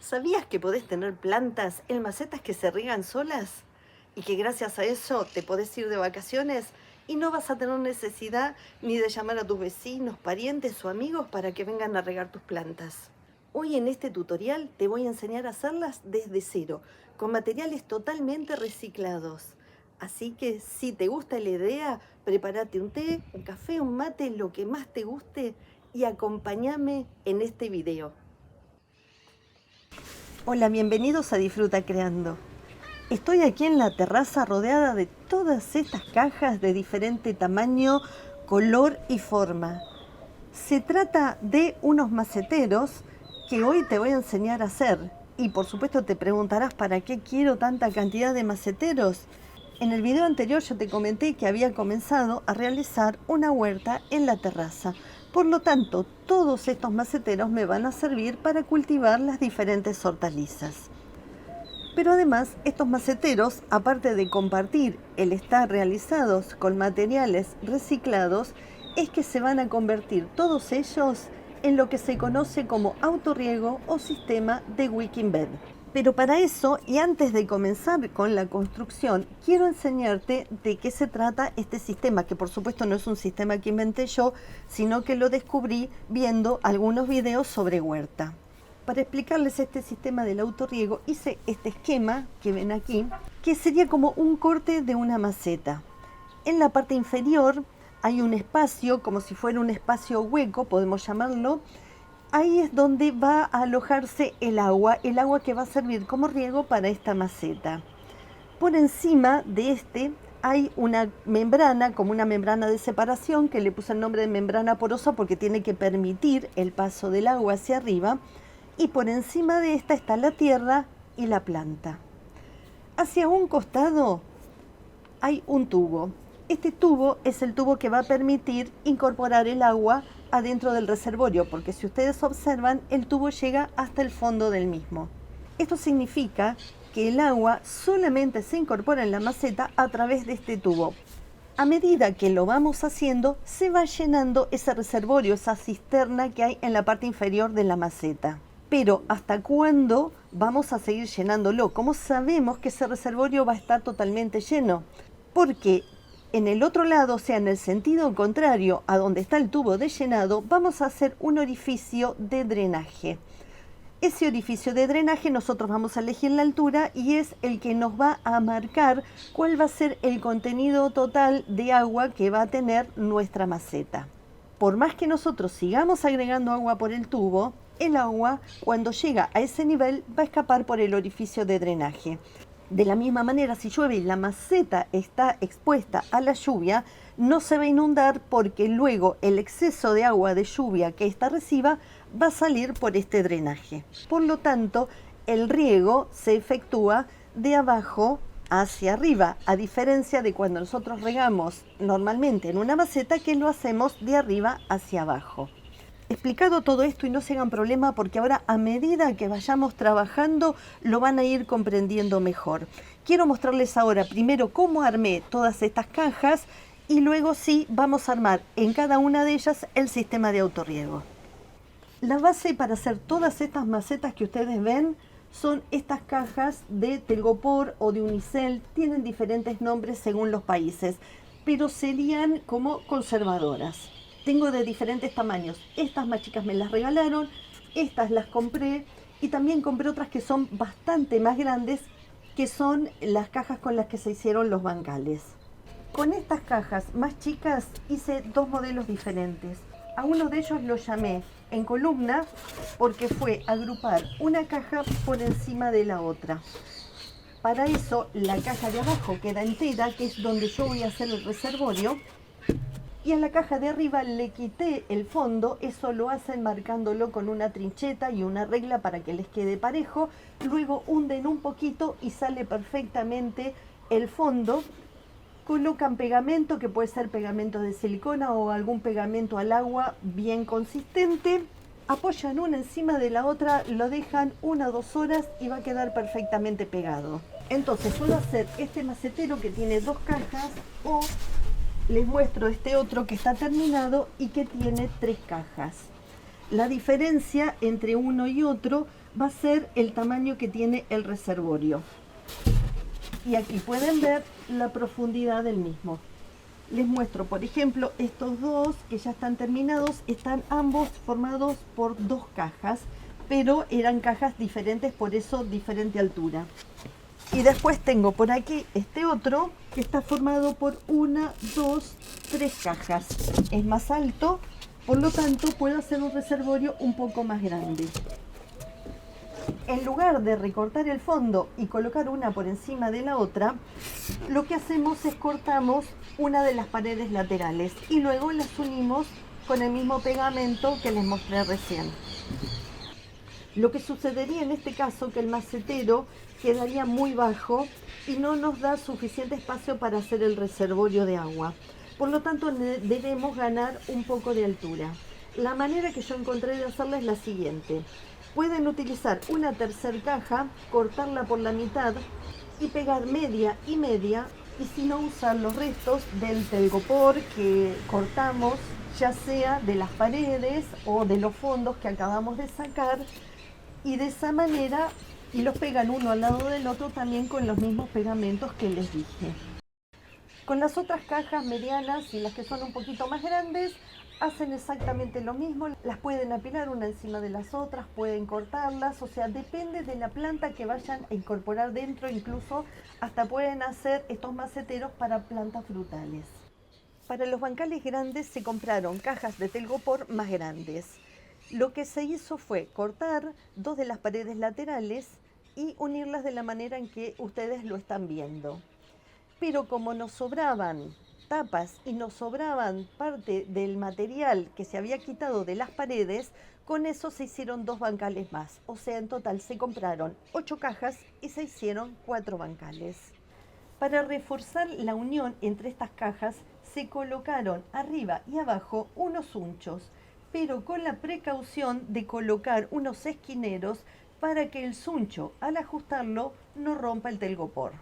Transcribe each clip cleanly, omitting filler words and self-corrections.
¿Sabías que podés tener plantas en macetas que se riegan solas? Y que gracias a eso te podés ir de vacaciones y no vas a tener necesidad ni de llamar a tus vecinos, parientes o amigos para que vengan a regar tus plantas. Hoy en este tutorial te voy a enseñar a hacerlas desde cero, con materiales totalmente reciclados. Así que si te gusta la idea, prepárate un té, un café, un mate, lo que más te guste y acompáñame en este video. Hola, bienvenidos a Disfruta Creando. Estoy aquí en la terraza rodeada de todas estas cajas de diferente tamaño, color y forma. Se trata de unos maceteros que hoy te voy a enseñar a hacer. Y por supuesto te preguntarás ¿para qué quiero tanta cantidad de maceteros? En el video anterior yo te comenté que había comenzado a realizar una huerta en la terraza. Por lo tanto, todos estos maceteros me van a servir para cultivar las diferentes hortalizas. Pero además, estos maceteros, aparte de compartir el estar realizados con materiales reciclados, es que se van a convertir todos ellos en lo que se conoce como autorriego o sistema de wicking bed. Pero para eso, y antes de comenzar con la construcción, quiero enseñarte de qué se trata este sistema, que por supuesto no es un sistema que inventé yo, sino que lo descubrí viendo algunos videos sobre huerta. Para explicarles este sistema del autorriego, hice este esquema que ven aquí, que sería como un corte de una maceta. En la parte inferior hay un espacio, como si fuera un espacio hueco, podemos llamarlo. Ahí es donde va a alojarse el agua que va a servir como riego para esta maceta. Por encima de este hay una membrana, como una membrana de separación, que le puse el nombre de membrana porosa porque tiene que permitir el paso del agua hacia arriba. Y por encima de esta está la tierra y la planta. Hacia un costado hay un tubo. Este tubo es el tubo que va a permitir incorporar el agua adentro del reservorio, porque si ustedes observan, el tubo llega hasta el fondo del mismo. Esto significa que el agua solamente se incorpora en la maceta a través de este tubo. A medida que lo vamos haciendo, se va llenando ese reservorio, esa cisterna que hay en la parte inferior de la maceta. Pero ¿hasta cuándo vamos a seguir llenándolo? ¿Cómo sabemos que ese reservorio va a estar totalmente lleno? Porque en el otro lado, o sea, en el sentido contrario a donde está el tubo de llenado, vamos a hacer un orificio de drenaje. Ese orificio de drenaje nosotros vamos a elegir la altura y es el que nos va a marcar cuál va a ser el contenido total de agua que va a tener nuestra maceta. Por más que nosotros sigamos agregando agua por el tubo, el agua, cuando llega a ese nivel, va a escapar por el orificio de drenaje. De la misma manera, si llueve y la maceta está expuesta a la lluvia, no se va a inundar porque luego el exceso de agua de lluvia que ésta reciba va a salir por este drenaje. Por lo tanto, el riego se efectúa de abajo hacia arriba, a diferencia de cuando nosotros regamos normalmente en una maceta, que lo hacemos de arriba hacia abajo. Explicado todo esto y no se hagan problema, porque ahora a medida que vayamos trabajando lo van a ir comprendiendo mejor. Quiero mostrarles ahora primero cómo armé todas estas cajas y luego sí vamos a armar en cada una de ellas el sistema de autorriego. La base para hacer todas estas macetas que ustedes ven son estas cajas de telgopor o de unicel. Tienen diferentes nombres según los países, pero serían como conservadoras. Tengo de diferentes tamaños. Estas más chicas me las regalaron, estas las compré y también compré otras que son bastante más grandes, que son las cajas con las que se hicieron los bancales. Con estas cajas más chicas hice dos modelos diferentes. A uno de ellos lo llamé en columna porque fue agrupar una caja por encima de la otra. Para eso la caja de abajo queda entera, que es donde yo voy a hacer el reservorio. Y a la caja de arriba le quité el fondo. Eso lo hacen marcándolo con una trincheta y una regla para que les quede parejo. Luego hunden un poquito y sale perfectamente el fondo. Colocan pegamento, que puede ser pegamento de silicona o algún pegamento al agua bien consistente. Apoyan una encima de la otra, lo dejan 1 o 2 horas y va a quedar perfectamente pegado. Entonces puedo hacer este macetero que tiene 2 cajas, o les muestro este otro que está terminado y que tiene 3 cajas. La diferencia entre uno y otro va a ser el tamaño que tiene el reservorio. Y aquí pueden ver la profundidad del mismo. Les muestro, por ejemplo, estos dos que ya están terminados, están ambos formados por dos cajas, pero eran cajas diferentes, por eso diferente altura. Y después tengo por aquí este otro que está formado por una, dos, tres cajas. Es más alto, por lo tanto puedo hacer un reservorio un poco más grande. En lugar de recortar el fondo y colocar una por encima de la otra, lo que hacemos es cortamos una de las paredes laterales y luego las unimos con el mismo pegamento que les mostré recién. Lo que sucedería en este caso que el macetero quedaría muy bajo y no nos da suficiente espacio para hacer el reservorio de agua. Por lo tanto, debemos ganar un poco de altura. La manera que yo encontré de hacerla es la siguiente. Pueden utilizar una tercera caja, cortarla por la mitad y pegar media y media, y si no, usar los restos del telgopor que cortamos, ya sea de las paredes o de los fondos que acabamos de sacar, y de esa manera y los pegan uno al lado del otro también con los mismos pegamentos que les dije. Con las otras cajas medianas y las que son un poquito más grandes hacen exactamente lo mismo, las pueden apilar una encima de las otras, pueden cortarlas, o sea, depende de la planta que vayan a incorporar dentro, incluso hasta pueden hacer estos maceteros para plantas frutales. Para los bancales grandes se compraron cajas de telgopor más grandes. Lo que se hizo fue cortar dos de las paredes laterales y unirlas de la manera en que ustedes lo están viendo. Pero como nos sobraban tapas y nos sobraban parte del material que se había quitado de las paredes, con eso se hicieron dos bancales más. O sea, en total se compraron 8 cajas y se hicieron 4 bancales. Para reforzar la unión entre estas cajas se colocaron arriba y abajo unos hunchos, pero con la precaución de colocar unos esquineros para que el suncho, al ajustarlo, no rompa el telgopor.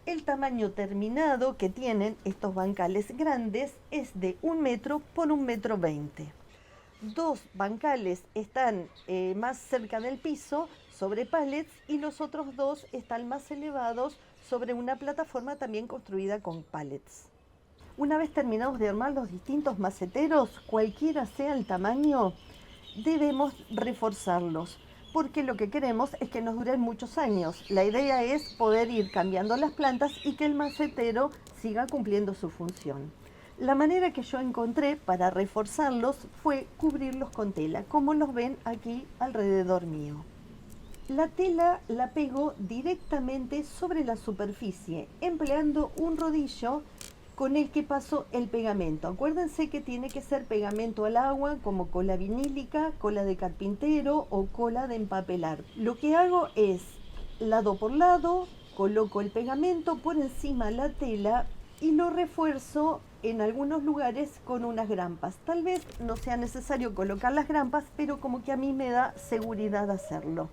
El tamaño terminado que tienen estos bancales grandes es de 1 metro por 1,20 metros. Dos bancales están más cerca del piso, sobre pallets, y los otros dos están más elevados sobre una plataforma también construida con pallets. Una vez terminados de armar los distintos maceteros, cualquiera sea el tamaño, debemos reforzarlos, porque lo que queremos es que nos duren muchos años. La idea es poder ir cambiando las plantas y que el macetero siga cumpliendo su función. La manera que yo encontré para reforzarlos fue cubrirlos con tela, como los ven aquí alrededor mío. La tela la pego directamente sobre la superficie, empleando un rodillo con el que paso el pegamento. Acuérdense que tiene que ser pegamento al agua, como cola vinílica, cola de carpintero o cola de empapelar. Lo que hago es, lado por lado, coloco el pegamento por encima la tela y lo refuerzo en algunos lugares con unas grampas. Tal vez no sea necesario colocar las grampas, pero como que a mí me da seguridad hacerlo.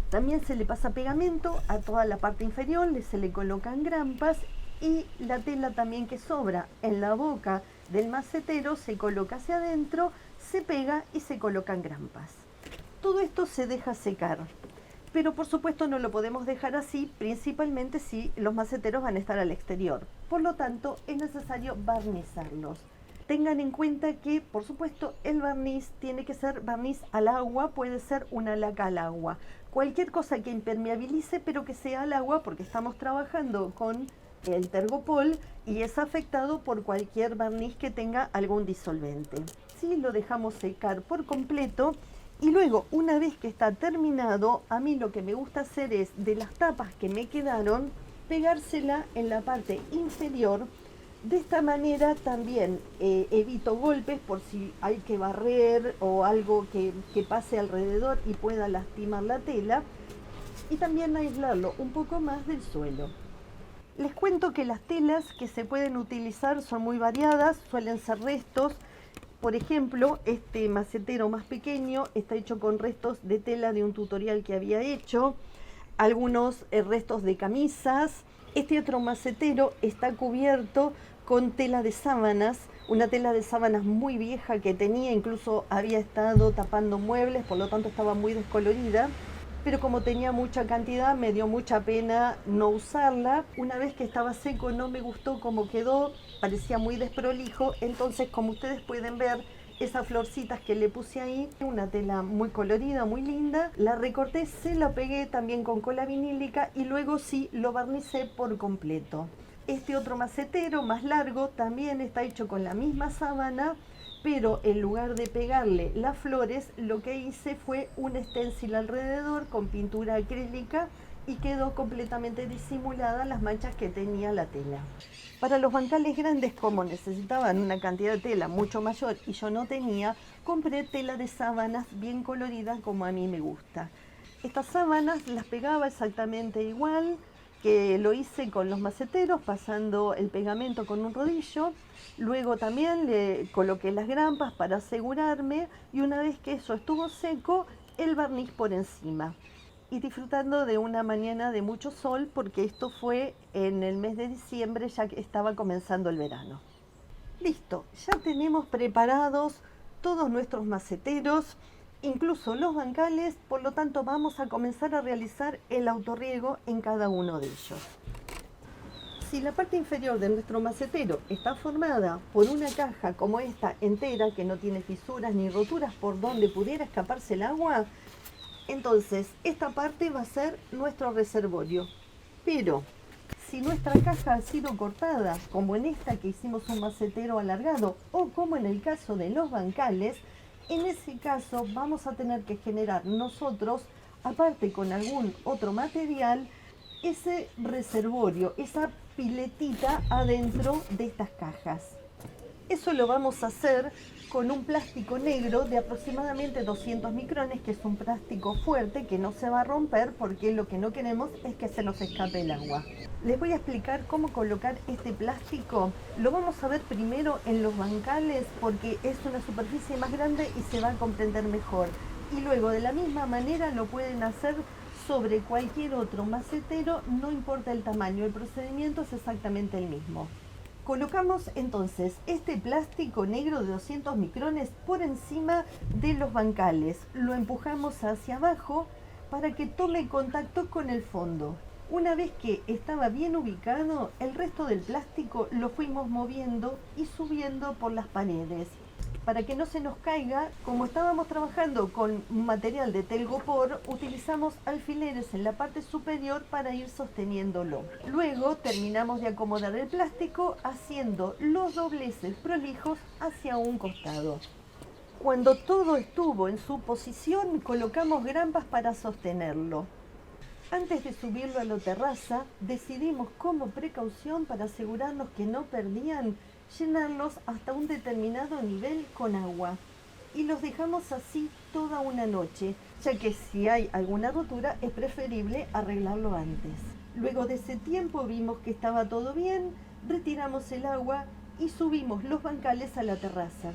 También se le pasa pegamento a toda la parte inferior, se le colocan grampas, y la tela también que sobra en la boca del macetero se coloca hacia adentro, se pega y se colocan grampas. Todo esto se deja secar, pero por supuesto no lo podemos dejar así, principalmente si los maceteros van a estar al exterior. Por lo tanto, es necesario barnizarlos. Tengan en cuenta que, por supuesto, el barniz tiene que ser barniz al agua, puede ser una laca al agua. Cualquier cosa que impermeabilice, pero que sea al agua, porque estamos trabajando con el tergopol y es afectado por cualquier barniz que tenga algún disolvente. Sí, lo dejamos secar por completo y luego, una vez que está terminado, a mí lo que me gusta hacer es, de las tapas que me quedaron, pegársela en la parte inferior. De esta manera también evito golpes por si hay que barrer o algo que pase alrededor y pueda lastimar la tela, y también aislarlo un poco más del suelo. Les cuento que las telas que se pueden utilizar son muy variadas, suelen ser restos. Por ejemplo, este macetero más pequeño está hecho con restos de tela de un tutorial que había hecho, algunos restos de camisas. Este otro macetero está cubierto con tela de sábanas, una tela de sábanas muy vieja que tenía, incluso había estado tapando muebles, por lo tanto estaba muy descolorida. pero como tenía mucha cantidad me dio mucha pena no usarla. Una vez que estaba seco no me gustó cómo quedó, parecía muy desprolijo, entonces como ustedes pueden ver, esas florcitas que le puse ahí, una tela muy colorida, muy linda, la recorté, se la pegué también con cola vinílica y luego sí lo barnicé por completo. Este otro macetero más largo también está hecho con la misma sábana, pero en lugar de pegarle las flores, lo que hice fue un stencil alrededor con pintura acrílica y quedó completamente disimulada las manchas que tenía la tela. Para los bancales grandes, como necesitaban una cantidad de tela mucho mayor y yo no tenía, compré tela de sábanas bien coloridas como a mí me gusta. Estas sábanas las pegaba exactamente igual que lo hice con los maceteros, pasando el pegamento con un rodillo. Luego también le coloqué las grampas para asegurarme y una vez que eso estuvo seco, el barniz por encima. Y disfrutando de una mañana de mucho sol porque esto fue en el mes de diciembre, ya que estaba comenzando el verano. Listo, ya tenemos preparados todos nuestros maceteros, incluso los bancales, por lo tanto vamos a comenzar a realizar el autorriego en cada uno de ellos. Si la parte inferior de nuestro macetero está formada por una caja como esta entera, que no tiene fisuras ni roturas por donde pudiera escaparse el agua, entonces esta parte va a ser nuestro reservorio. Pero si nuestra caja ha sido cortada, como en esta que hicimos un macetero alargado, o como en el caso de los bancales, en ese caso vamos a tener que generar nosotros, aparte con algún otro material, ese reservorio, esa piletita adentro de estas cajas. Eso lo vamos a hacer con un plástico negro de aproximadamente 200 micrones, que es un plástico fuerte que no se va a romper porque lo que no queremos es que se nos escape el agua. Les voy a explicar cómo colocar este plástico. Lo vamos a ver primero en los bancales porque es una superficie más grande y se va a comprender mejor. Y luego de la misma manera lo pueden hacer sobre cualquier otro macetero, no importa el tamaño, el procedimiento es exactamente el mismo. Colocamos entonces este plástico negro de 200 micrones por encima de los bancales. Lo empujamos hacia abajo para que tome contacto con el fondo. Una vez que estaba bien ubicado, el resto del plástico lo fuimos moviendo y subiendo por las paredes. Para que no se nos caiga, como estábamos trabajando con material de telgopor, utilizamos alfileres en la parte superior para ir sosteniéndolo. Luego terminamos de acomodar el plástico haciendo los dobleces prolijos hacia un costado. Cuando todo estuvo en su posición, colocamos grampas para sostenerlo. Antes de subirlo a la terraza, decidimos como precaución para asegurarnos que no perdían, llenarlos hasta un determinado nivel con agua. Y los dejamos así toda una noche, ya que si hay alguna rotura es preferible arreglarlo antes. Luego de ese tiempo vimos que estaba todo bien, retiramos el agua y subimos los bancales a la terraza.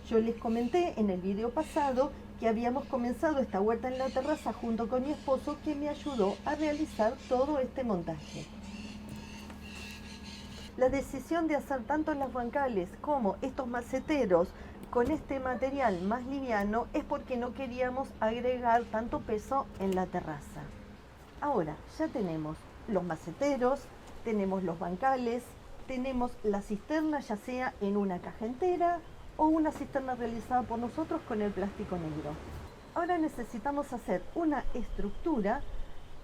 Yo les comenté en el video pasado que habíamos comenzado esta huerta en la terraza junto con mi esposo, que me ayudó a realizar todo este montaje. La decisión de hacer tanto los bancales como estos maceteros con este material más liviano es porque no queríamos agregar tanto peso en la terraza. Ahora ya tenemos los maceteros, tenemos los bancales, tenemos la cisterna, ya sea en una caja entera o una cisterna realizada por nosotros con el plástico negro. Ahora necesitamos hacer una estructura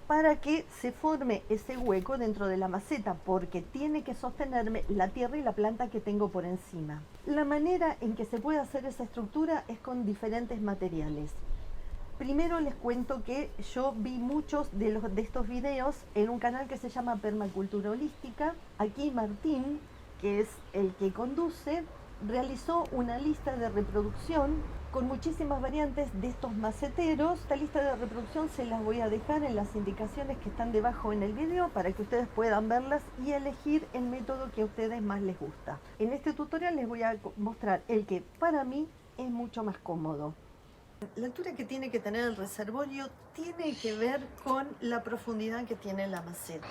para que se forme ese hueco dentro de la maceta, porque tiene que sostenerme la tierra y la planta que tengo por encima. La manera en que se puede hacer esa estructura es con diferentes materiales. Primero les cuento que yo vi muchos de estos videos en un canal que se llama Permacultura Holística. Aquí Martín, que es el que conduce, realizó una lista de reproducción con muchísimas variantes de estos maceteros. Esta lista de reproducción se las voy a dejar en las indicaciones que están debajo en el video para que ustedes puedan verlas y elegir el método que a ustedes más les gusta. En este tutorial les voy a mostrar el que para mí es mucho más cómodo. La altura que tiene que tener el reservorio tiene que ver con la profundidad que tiene la maceta.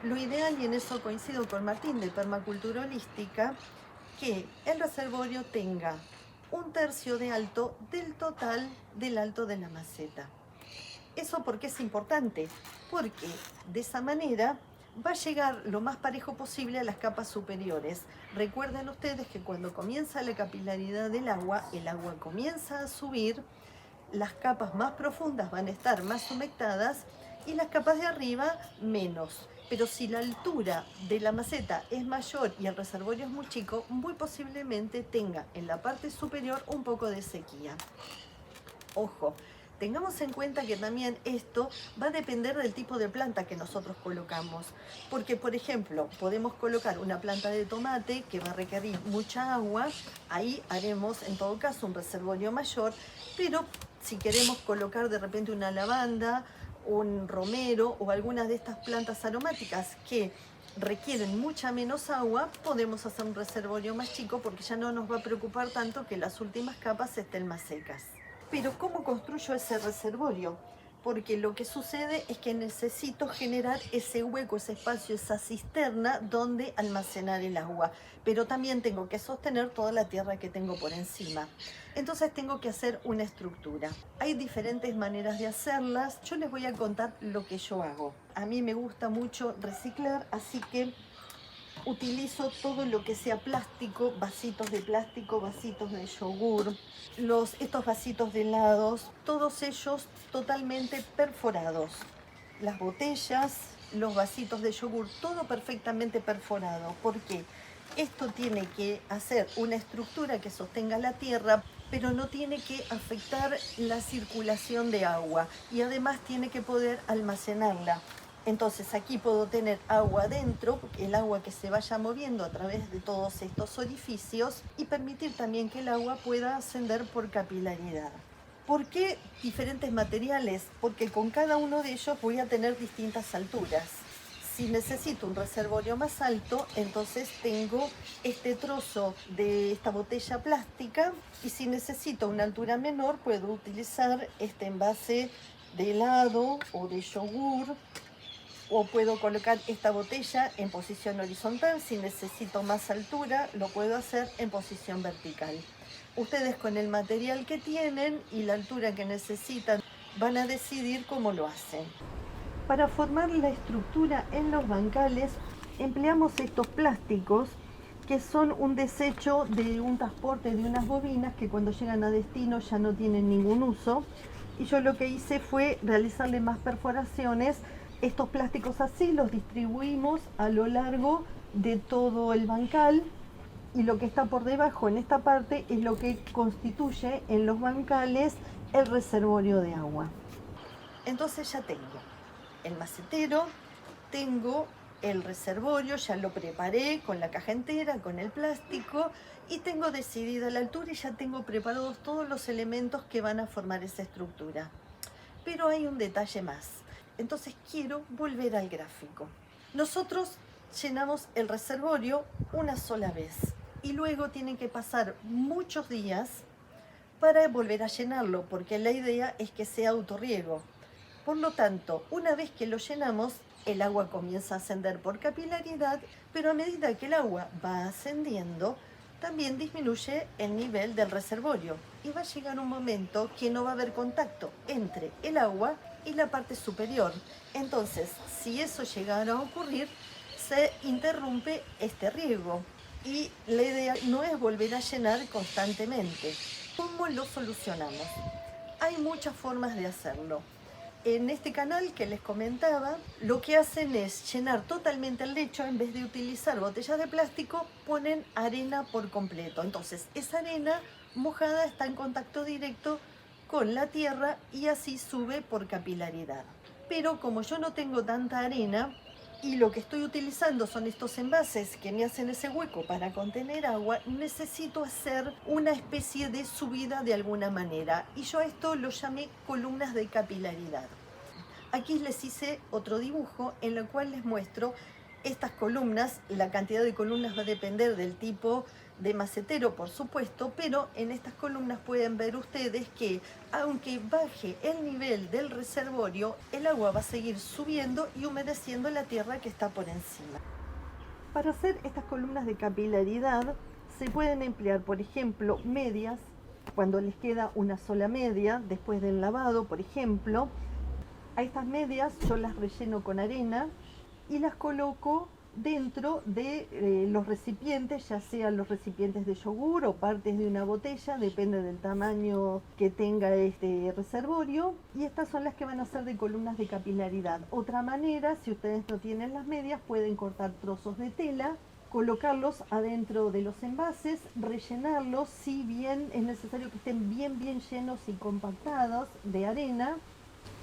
Lo ideal, y en eso coincido con Martín de Permacultura Holística, que el reservorio tenga 1/3 de alto del total del alto de la maceta. ¿Eso por qué es importante? Porque de esa manera va a llegar lo más parejo posible a las capas superiores. Recuerden ustedes que cuando comienza la capilaridad del agua, el agua comienza a subir, las capas más profundas van a estar más humectadas y las capas de arriba menos. Pero si la altura de la maceta es mayor y el reservorio es muy chico, muy posiblemente tenga en la parte superior un poco de sequía. Ojo, tengamos en cuenta que también esto va a depender del tipo de planta que nosotros colocamos. Porque, por ejemplo, podemos colocar una planta de tomate que va a requerir mucha agua. Ahí haremos, en todo caso, un reservorio mayor. Pero si queremos colocar de repente una lavanda, un romero o algunas de estas plantas aromáticas que requieren mucha menos agua, podemos hacer un reservorio más chico porque ya no nos va a preocupar tanto que las últimas capas estén más secas. Pero ¿cómo construyo ese reservorio? Porque lo que sucede es que necesito generar ese hueco, ese espacio, esa cisterna donde almacenar el agua. Pero también tengo que sostener toda la tierra que tengo por encima. Entonces tengo que hacer una estructura. Hay diferentes maneras de hacerlas. Yo les voy a contar lo que yo hago. A mí me gusta mucho reciclar, así que utilizo todo lo que sea plástico, vasitos de plástico, vasitos de yogur, estos vasitos de helados, todos ellos totalmente perforados. Las botellas, los vasitos de yogur, todo perfectamente perforado. ¿Por qué? Esto tiene que hacer una estructura que sostenga la tierra, pero no tiene que afectar la circulación de agua y además tiene que poder almacenarla. Entonces aquí puedo tener agua adentro, el agua que se vaya moviendo a través de todos estos orificios y permitir también que el agua pueda ascender por capilaridad. ¿Por qué diferentes materiales? Porque con cada uno de ellos voy a tener distintas alturas. Si necesito un reservorio más alto, entonces tengo este trozo de esta botella plástica, y si necesito una altura menor puedo utilizar este envase de helado o de yogur, o puedo colocar esta botella en posición horizontal. Si necesito más altura, lo puedo hacer en posición vertical. Ustedes, con el material que tienen y la altura que necesitan, van a decidir cómo lo hacen. Para formar la estructura en los bancales empleamos estos plásticos que son un desecho de un transporte de unas bobinas que cuando llegan a destino ya no tienen ningún uso. Y yo lo que hice fue realizarle más perforaciones. Estos plásticos así los distribuimos a lo largo de todo el bancal, y lo que está por debajo en esta parte es lo que constituye en los bancales el reservorio de agua. Entonces ya tengo el macetero, tengo el reservorio, ya lo preparé con la caja entera, con el plástico, y tengo decidida la altura y ya tengo preparados todos los elementos que van a formar esa estructura. Pero hay un detalle más. Entonces quiero volver al gráfico. Nosotros llenamos el reservorio una sola vez y luego tienen que pasar muchos días para volver a llenarlo, porque la idea es que sea autorriego. Por lo tanto, una vez que lo llenamos, el agua comienza a ascender por capilaridad, pero a medida que el agua va ascendiendo, también disminuye el nivel del reservorio y va a llegar un momento que no va a haber contacto entre el agua y la parte superior. Entonces, si eso llegara a ocurrir, se interrumpe este riego y la idea no es volver a llenar constantemente. ¿Cómo lo solucionamos? Hay muchas formas de hacerlo. En este canal que les comentaba, lo que hacen es llenar totalmente el lecho. En vez de utilizar botellas de plástico, ponen arena por completo. Entonces, esa arena mojada está en contacto directo con la tierra y así sube por capilaridad. Pero como yo no tengo tanta arena y lo que estoy utilizando son estos envases que me hacen ese hueco para contener agua, necesito hacer una especie de subida de alguna manera, y yo a esto lo llamé columnas de capilaridad. Aquí les hice otro dibujo en el cual les muestro estas columnas. La cantidad de columnas va a depender del tipo de macetero, por supuesto, pero en estas columnas pueden ver ustedes que aunque baje el nivel del reservorio, el agua va a seguir subiendo y humedeciendo la tierra que está por encima. Para hacer estas columnas de capilaridad se pueden emplear, por ejemplo, medias, cuando les queda una sola media después del lavado, por ejemplo. A estas medias yo las relleno con arena y las coloco dentro de los recipientes, ya sean los recipientes de yogur o partes de una botella, depende del tamaño que tenga este reservorio, y estas son las que van a ser de columnas de capilaridad. Otra manera, si ustedes no tienen las medias, pueden cortar trozos de tela, colocarlos adentro de los envases, rellenarlos, si bien es necesario que estén bien llenos y compactados de arena,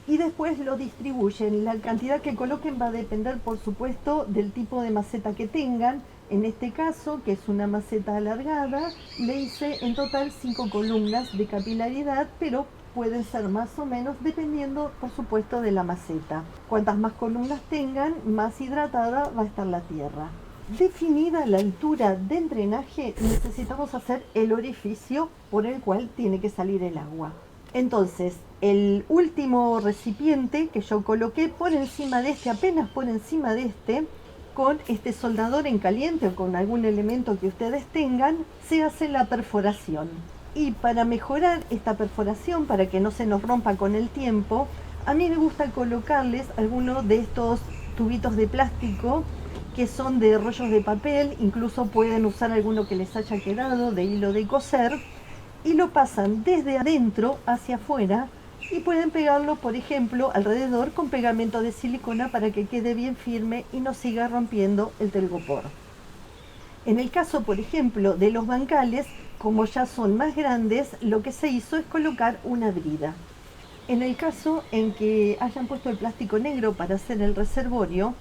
y después lo distribuyen. La cantidad que coloquen va a depender, por supuesto, del tipo de maceta que tengan. En este caso, que es una maceta alargada, le hice en total 5 columnas de capilaridad, pero pueden ser más o menos dependiendo, por supuesto, de la maceta. Cuantas más columnas tengan, más hidratada va a estar la tierra. Definida la altura del drenaje, necesitamos hacer el orificio por el cual tiene que salir el agua. Entonces, el último recipiente que yo coloqué por encima de este, apenas por encima de este, con este soldador en caliente o con algún elemento que ustedes tengan, se hace la perforación. Y para mejorar esta perforación, para que no se nos rompa con el tiempo, a mí me gusta colocarles algunos de estos tubitos de plástico que son de rollos de papel, incluso pueden usar alguno que les haya quedado de hilo de coser, y lo pasan desde adentro hacia afuera y pueden pegarlo, por ejemplo, alrededor con pegamento de silicona para que quede bien firme y no siga rompiendo el telgopor. En el caso, por ejemplo, de los bancales, como ya son más grandes, lo que se hizo es colocar una brida. En el caso en que hayan puesto el plástico negro para hacer el reservorio,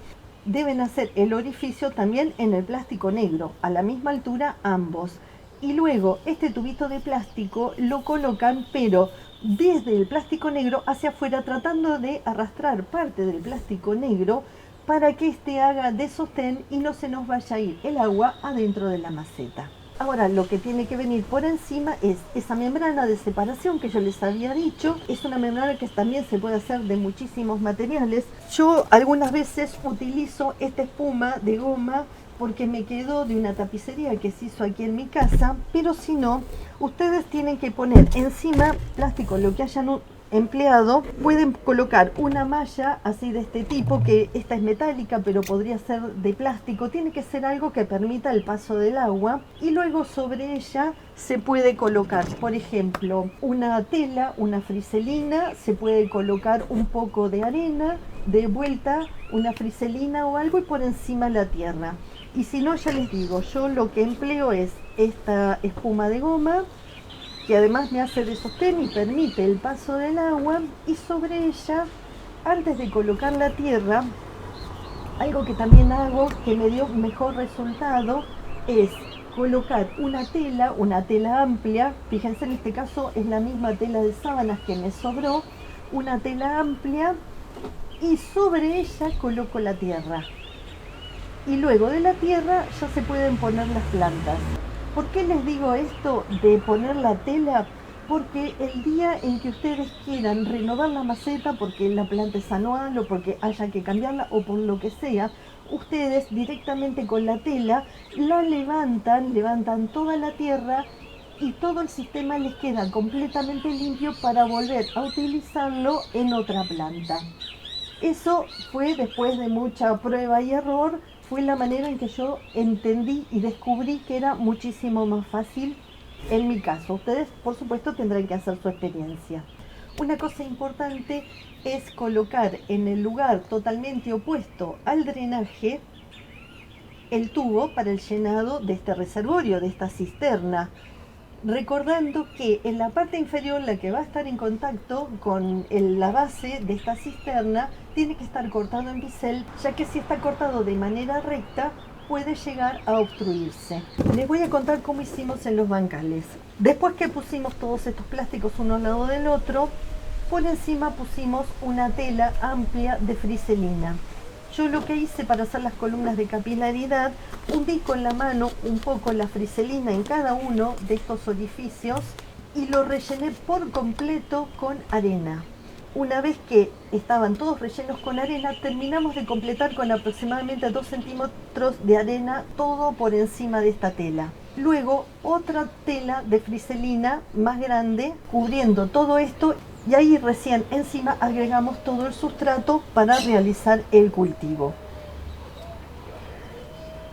deben hacer el orificio también en el plástico negro, a la misma altura ambos. Y luego este tubito de plástico lo colocan, pero desde el plástico negro hacia afuera, tratando de arrastrar parte del plástico negro para que este haga de sostén y no se nos vaya a ir el agua adentro de la maceta. Ahora, lo que tiene que venir por encima es esa membrana de separación que yo les había dicho. Es una membrana que también se puede hacer de muchísimos materiales. Yo algunas veces utilizo esta espuma de goma porque me quedó de una tapicería que se hizo aquí en mi casa, pero si no, ustedes tienen que poner encima plástico, lo que hayan empleado. Pueden colocar una malla así de este tipo, que esta es metálica pero podría ser de plástico, tiene que ser algo que permita el paso del agua, y luego sobre ella se puede colocar, por ejemplo, una tela, una friselina, se puede colocar un poco de arena, de vuelta una friselina o algo, y por encima la tierra. Y si no, ya les digo, yo lo que empleo es esta espuma de goma, que además me hace de sostén y permite el paso del agua, y sobre ella, antes de colocar la tierra, algo que también hago que me dio mejor resultado es colocar una tela amplia. Fíjense, en este caso es la misma tela de sábanas que me sobró, una tela amplia, y sobre ella coloco la tierra. Y luego de la tierra ya se pueden poner las plantas. ¿Por qué les digo esto de poner la tela? Porque el día en que ustedes quieran renovar la maceta, porque la planta es anual o porque haya que cambiarla o por lo que sea, ustedes directamente con la tela la levantan toda la tierra y todo el sistema les queda completamente limpio para volver a utilizarlo en otra planta. Eso fue después de mucha prueba y error. Fue la manera en que yo entendí y descubrí que era muchísimo más fácil en mi caso. Ustedes, por supuesto, tendrán que hacer su experiencia. Una cosa importante es colocar en el lugar totalmente opuesto al drenaje el tubo para el llenado de este reservorio, de esta cisterna. Recordando que en la parte inferior, la que va a estar en contacto con la base de esta cisterna, tiene que estar cortado en bisel, ya que si está cortado de manera recta puede llegar a obstruirse. Les voy a contar cómo hicimos en los bancales. Después que pusimos todos estos plásticos uno al lado del otro, por encima pusimos una tela amplia de friselina. Yo lo que hice para hacer las columnas de capilaridad, hundí con la mano un poco la friselina en cada uno de estos orificios y lo rellené por completo con arena. Una vez que estaban todos rellenos con arena, terminamos de completar con aproximadamente 2 centímetros de arena todo por encima de esta tela. Luego otra tela de friselina más grande cubriendo todo esto, y ahí recién encima agregamos todo el sustrato para realizar el cultivo.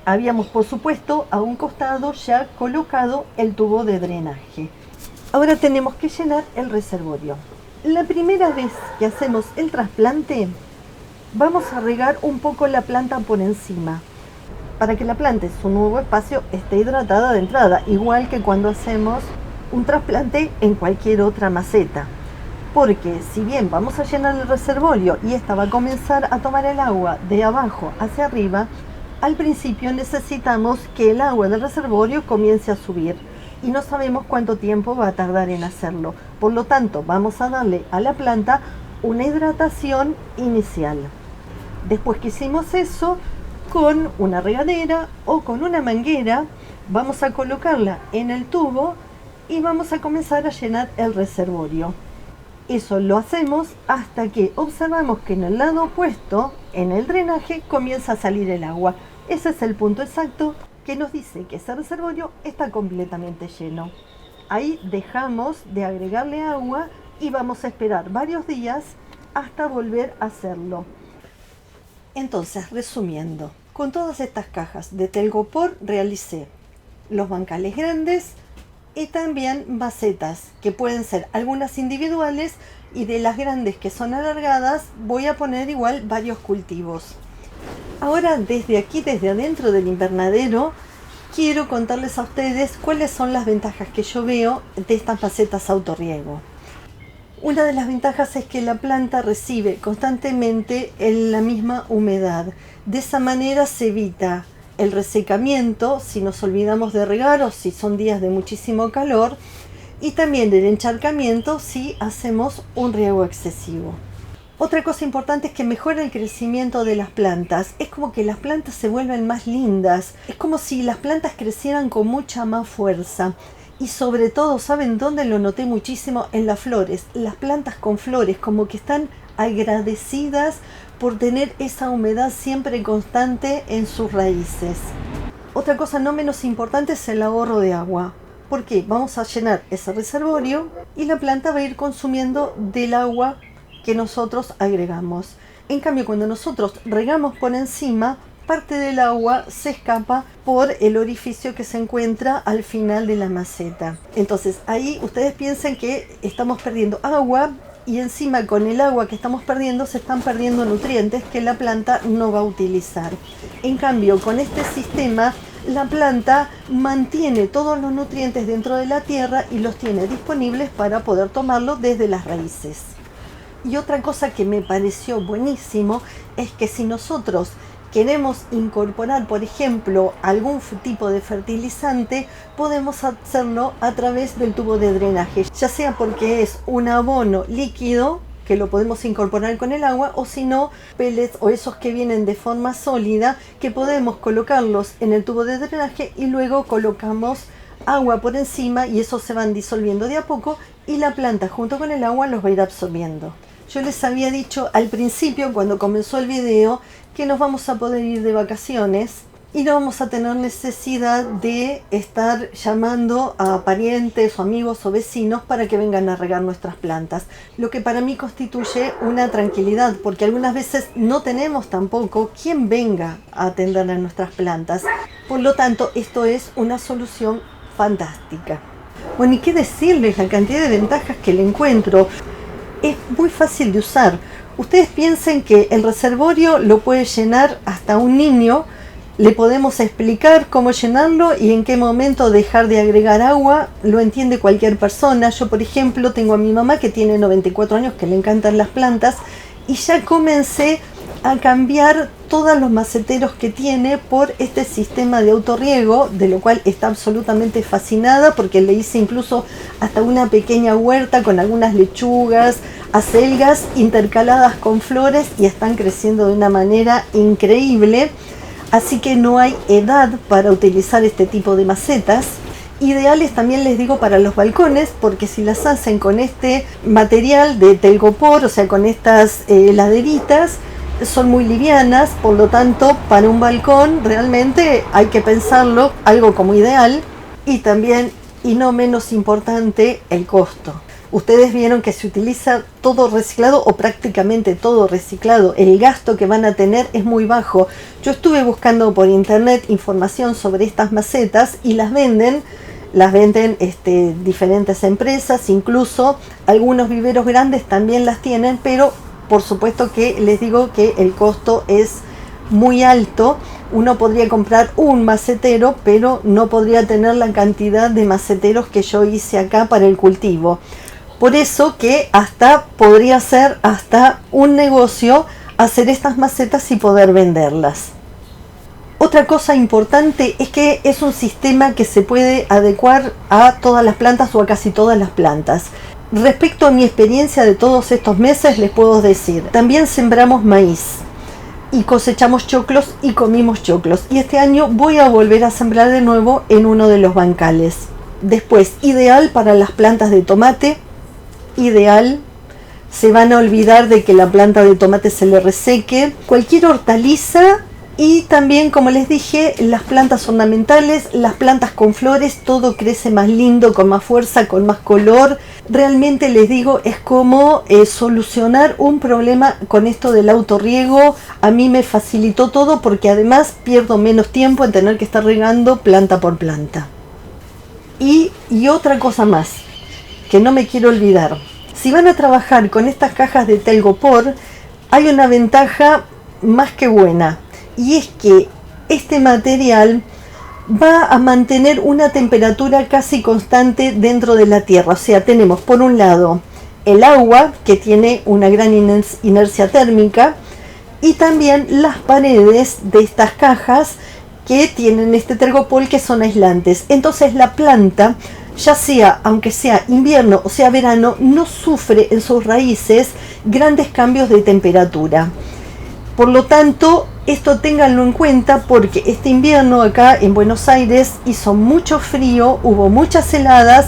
Habíamos, por supuesto, a un costado ya colocado el tubo de drenaje. Ahora tenemos que llenar el reservorio. La primera vez que hacemos el trasplante, vamos a regar un poco la planta por encima, para que la planta en su nuevo espacio esté hidratada de entrada, igual que cuando hacemos un trasplante en cualquier otra maceta. Porque si bien vamos a llenar el reservorio y esta va a comenzar a tomar el agua de abajo hacia arriba, al principio necesitamos que el agua del reservorio comience a subir y no sabemos cuánto tiempo va a tardar en hacerlo. Por lo tanto, vamos a darle a la planta una hidratación inicial. Después que hicimos eso, con una regadera o con una manguera, vamos a colocarla en el tubo y vamos a comenzar a llenar el reservorio. Eso lo hacemos hasta que observamos que en el lado opuesto, en el drenaje, comienza a salir el agua. Ese es el punto exacto que nos dice que ese reservorio está completamente lleno. Ahí dejamos de agregarle agua y vamos a esperar varios días hasta volver a hacerlo. Entonces, resumiendo, con todas estas cajas de telgopor realicé los bancales grandes y también macetas, que pueden ser algunas individuales, y de las grandes que son alargadas voy a poner igual varios cultivos. Ahora desde aquí, desde adentro del invernadero, quiero contarles a ustedes cuáles son las ventajas que yo veo de estas macetas autorriego. Una de las ventajas es que la planta recibe constantemente la misma humedad. De esa manera se evita el resecamiento si nos olvidamos de regar o si son días de muchísimo calor, y también el encharcamiento si hacemos un riego excesivo. Otra cosa importante es que mejora el crecimiento de las plantas. Es como que las plantas se vuelven más lindas. Es como si las plantas crecieran con mucha más fuerza. Y sobre todo, ¿saben dónde lo noté muchísimo? En las flores. Las plantas con flores, como que están agradecidas por tener esa humedad siempre constante en sus raíces. Otra cosa no menos importante es el ahorro de agua. Porque vamos a llenar ese reservorio y la planta va a ir consumiendo del agua que nosotros agregamos. En cambio, cuando nosotros regamos por encima, parte del agua se escapa por el orificio que se encuentra al final de la maceta. Entonces ahí ustedes piensen que estamos perdiendo agua y encima con el agua que estamos perdiendo se están perdiendo nutrientes que la planta no va a utilizar. En cambio, con este sistema la planta mantiene todos los nutrientes dentro de la tierra y los tiene disponibles para poder tomarlos desde las raíces. Y otra cosa que me pareció buenísimo es que si nosotros queremos incorporar, por ejemplo, algún tipo de fertilizante, podemos hacerlo a través del tubo de drenaje, ya sea porque es un abono líquido que lo podemos incorporar con el agua, o si no, pellets o esos que vienen de forma sólida, que podemos colocarlos en el tubo de drenaje y luego colocamos agua por encima y esos se van disolviendo de a poco y la planta junto con el agua los va a ir absorbiendo. Yo les había dicho al principio, cuando comenzó el video, que nos vamos a poder ir de vacaciones y no vamos a tener necesidad de estar llamando a parientes o amigos o vecinos para que vengan a regar nuestras plantas. Lo que para mí constituye una tranquilidad, porque algunas veces no tenemos tampoco quien venga a atender a nuestras plantas. Por lo tanto, esto es una solución fantástica. Bueno, ¿y qué decirles? La cantidad de ventajas que le encuentro. Es muy fácil de usar. Ustedes piensen que el reservorio lo puede llenar hasta un niño. Le podemos explicar cómo llenarlo y en qué momento dejar de agregar agua. Lo entiende cualquier persona. Yo, por ejemplo, tengo a mi mamá que tiene 94 años, que le encantan las plantas, y ya comencé a cambiar todos los maceteros que tiene por este sistema de autorriego, de lo cual está absolutamente fascinada, porque le hice incluso hasta una pequeña huerta con algunas lechugas, acelgas intercaladas con flores, y están creciendo de una manera increíble. Así que no hay edad para utilizar este tipo de macetas. Ideales también, les digo, para los balcones, porque si las hacen con este material de telgopor, o sea, con estas laderitas, son muy livianas. Por lo tanto, para un balcón realmente hay que pensarlo algo como ideal. Y también, y no menos importante, el costo. Ustedes vieron que se utiliza todo reciclado o prácticamente todo reciclado. El gasto que van a tener es muy bajo. Yo estuve buscando por internet información sobre estas macetas y las venden diferentes empresas, incluso algunos viveros grandes también las tienen, pero por supuesto que les digo que el costo es muy alto. Uno podría comprar un macetero, pero no podría tener la cantidad de maceteros que yo hice acá para el cultivo. Por eso que podría ser hasta un negocio hacer estas macetas y poder venderlas. Otra cosa importante es que es un sistema que se puede adecuar a todas las plantas o a casi todas las plantas. Respecto a mi experiencia de todos estos meses, les puedo decir, también sembramos maíz y cosechamos choclos y comimos choclos. Y este año voy a volver a sembrar de nuevo en uno de los bancales. Después, ideal para las plantas de tomate, ideal. Se van a olvidar de que la planta de tomate se le reseque. Cualquier hortaliza. Y también, como les dije, las plantas ornamentales, las plantas con flores, todo crece más lindo, con más fuerza, con más color. Realmente les digo, es como solucionar un problema con esto del autorriego. A mí me facilitó todo porque además pierdo menos tiempo en tener que estar regando planta por planta. Y otra cosa más, que no me quiero olvidar. Si van a trabajar con estas cajas de telgopor, hay una ventaja más que buena. Y es que este material va a mantener una temperatura casi constante dentro de la tierra. O sea, tenemos por un lado el agua, que tiene una gran inercia térmica, y también las paredes de estas cajas que tienen este telgopor, que son aislantes. Entonces la planta, ya sea, aunque sea invierno o sea verano, no sufre en sus raíces grandes cambios de temperatura. Por lo tanto, esto ténganlo en cuenta porque este invierno acá en Buenos Aires hizo mucho frío, hubo muchas heladas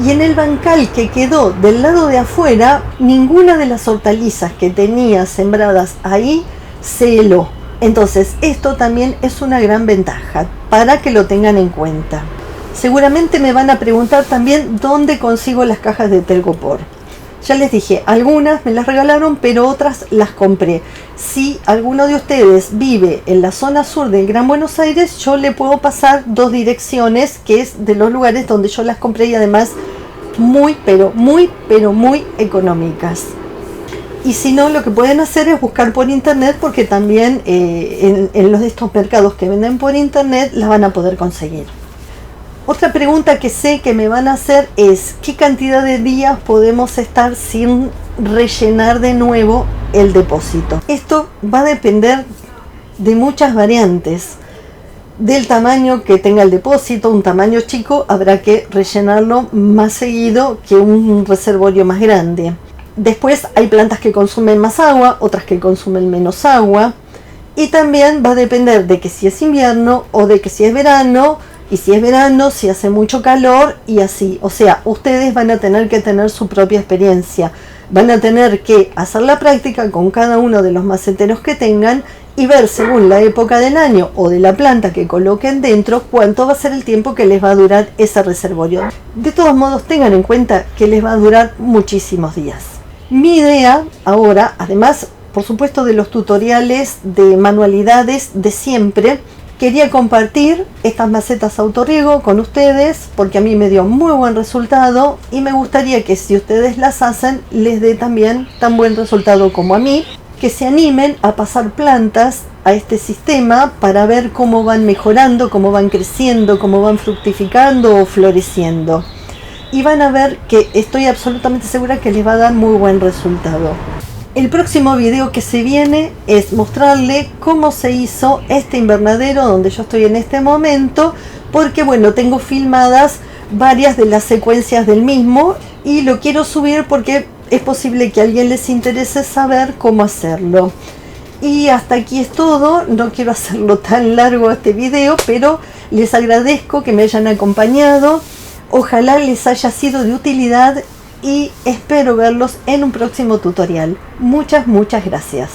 y en el bancal que quedó del lado de afuera, ninguna de las hortalizas que tenía sembradas ahí se heló. Entonces, esto también es una gran ventaja para que lo tengan en cuenta. Seguramente me van a preguntar también dónde consigo las cajas de telgopor. Ya les dije, algunas me las regalaron, pero otras las compré. Si alguno de ustedes vive en la zona sur del Gran Buenos Aires, yo le puedo pasar 2 direcciones, que es de los lugares donde yo las compré y además muy económicas. Y si no, lo que pueden hacer es buscar por internet, porque también en los de estos mercados que venden por internet las van a poder conseguir. Otra pregunta que sé que me van a hacer es ¿qué cantidad de días podemos estar sin rellenar de nuevo el depósito? Esto va a depender de muchas variantes. Del tamaño que tenga el depósito, un tamaño chico habrá que rellenarlo más seguido que un reservorio más grande. Después hay plantas que consumen más agua, otras que consumen menos agua. Y también va a depender de que si es invierno o de que si es verano. Y si es verano, si hace mucho calor y así. O sea, ustedes van a tener que tener su propia experiencia. Van a tener que hacer la práctica con cada uno de los maceteros que tengan y ver según la época del año o de la planta que coloquen dentro cuánto va a ser el tiempo que les va a durar ese reservorio. De todos modos, tengan en cuenta que les va a durar muchísimos días. Mi idea ahora, además, por supuesto, de los tutoriales de manualidades de siempre, quería compartir estas macetas autorriego con ustedes porque a mí me dio muy buen resultado y me gustaría que si ustedes las hacen les dé también tan buen resultado como a mí, que se animen a pasar plantas a este sistema para ver cómo van mejorando, cómo van creciendo, cómo van fructificando o floreciendo. Y van a ver que estoy absolutamente segura que les va a dar muy buen resultado. El próximo video que se viene es mostrarle cómo se hizo este invernadero donde yo estoy en este momento, porque bueno, tengo filmadas varias de las secuencias del mismo y lo quiero subir porque es posible que a alguien les interese saber cómo hacerlo. Y hasta aquí es todo, no quiero hacerlo tan largo este video, pero les agradezco que me hayan acompañado, ojalá les haya sido de utilidad y espero verlos en un próximo tutorial. Muchas gracias.